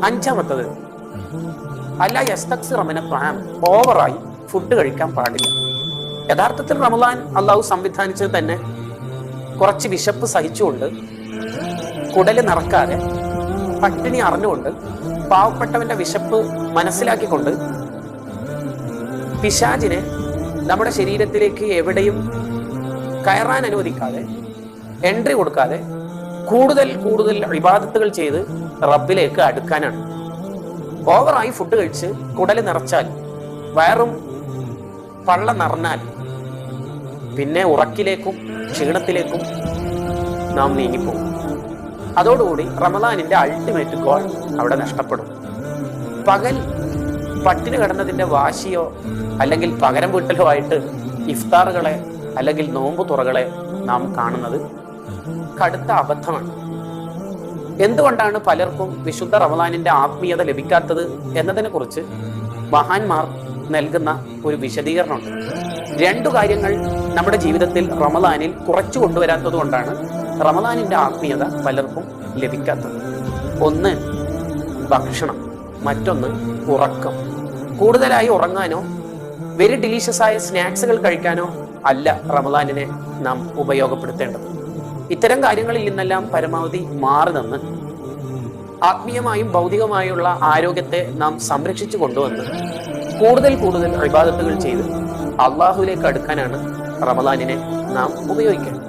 അഞ്ചാമത്തത് അല്ല യസ്തക്സിറ മിന ത്വആം, ഓവറായി ഫുഡ് കഴിക്കാൻ പാടില്ല. യഥാർത്ഥത്തിൽ റമദാൻ അള്ളാഹു സംവിധാനിച്ചത് തന്നെ കുറച്ച് വിശപ്പ് സഹിച്ചുകൊണ്ട്, കുടല് നിറക്കാതെ, പട്ടിണി അറിഞ്ഞുകൊണ്ട്, പാവപ്പെട്ടവന്റെ വിശപ്പ് മനസ്സിലാക്കിക്കൊണ്ട്, പിശാചിനെ നമ്മുടെ ശരീരത്തിലേക്ക് എവിടെയും കയറാൻ അനുവദിക്കാതെ, എൻട്രി കൊടുക്കാതെ കൂടുതൽ കൂടുതൽ ഇബാദത്തുകൾ ചെയ്ത് റബ്ബിലേക്ക് അടുക്കാനാണ്. ഓവറായി ഫുഡ് കഴിച്ച് കുടല് നിറച്ചാൽ, വയറും പള്ള നിറഞ്ഞാൽ പിന്നെ ഉറക്കിലേക്കും ക്ഷീണത്തിലേക്കും നാം നീങ്ങിപ്പോകും. അതോടുകൂടി റമദാനിന്റെ അൾട്ടിമേറ്റ് ഗോൾ അവിടെ നഷ്ടപ്പെടും. പകൽ പട്ടിണി കിടന്നതിന്റെ വാശിയോ അല്ലെങ്കിൽ പകരം വീട്ടലോ ആയിട്ട് ഇഫ്താറുകളെ അല്ലെങ്കിൽ നോമ്പ് തുറകളെ നാം കാണുന്നത് കടുത്ത അബദ്ധമാണ്. എന്തുകൊണ്ടാണ് പലർക്കും വിശുദ്ധ റമദാനിന്റെ ആത്മീയത ലഭിക്കാത്തത് എന്നതിനെ കുറിച്ച് മഹാന്മാർ നൽകുന്ന ഒരു വിശദീകരണമുണ്ട്. രണ്ടു കാര്യങ്ങൾ നമ്മുടെ ജീവിതത്തിൽ റമദാനിൽ കുറച്ചു കൊണ്ടുവരാത്തത് കൊണ്ടാണ് റമദാനിന്റെ ആത്മീയത പലർക്കും ലഭിക്കാത്തത്. ഒന്ന് ഭക്ഷണം, മറ്റൊന്ന് ഉറക്കം. കൂടുതലായി ഉറങ്ങാനോ വെരി ഡിലീഷ്യസ് ആയ സ്നാക്സുകൾ കഴിക്കാനോ അല്ല റമദാനിനെ നാം ഉപയോഗപ്പെടുത്തേണ്ടത്. ഇത്തരം കാര്യങ്ങളിൽ നിന്നെല്ലാം പരമാവധി മാറി നിന്ന് ആത്മീയമായും ഭൗതികമായുള്ള ആരോഗ്യത്തെ നാം സംരക്ഷിച്ചു കൊണ്ടുവന്ന് കൂടുതൽ കൂടുതൽ ഇബാദത്തുകൾ ചെയ്ത് അള്ളാഹുവിലേക്ക് അടുക്കാനാണ് റമദാനിനെ നാം ഉപയോഗിക്കേണ്ടത്.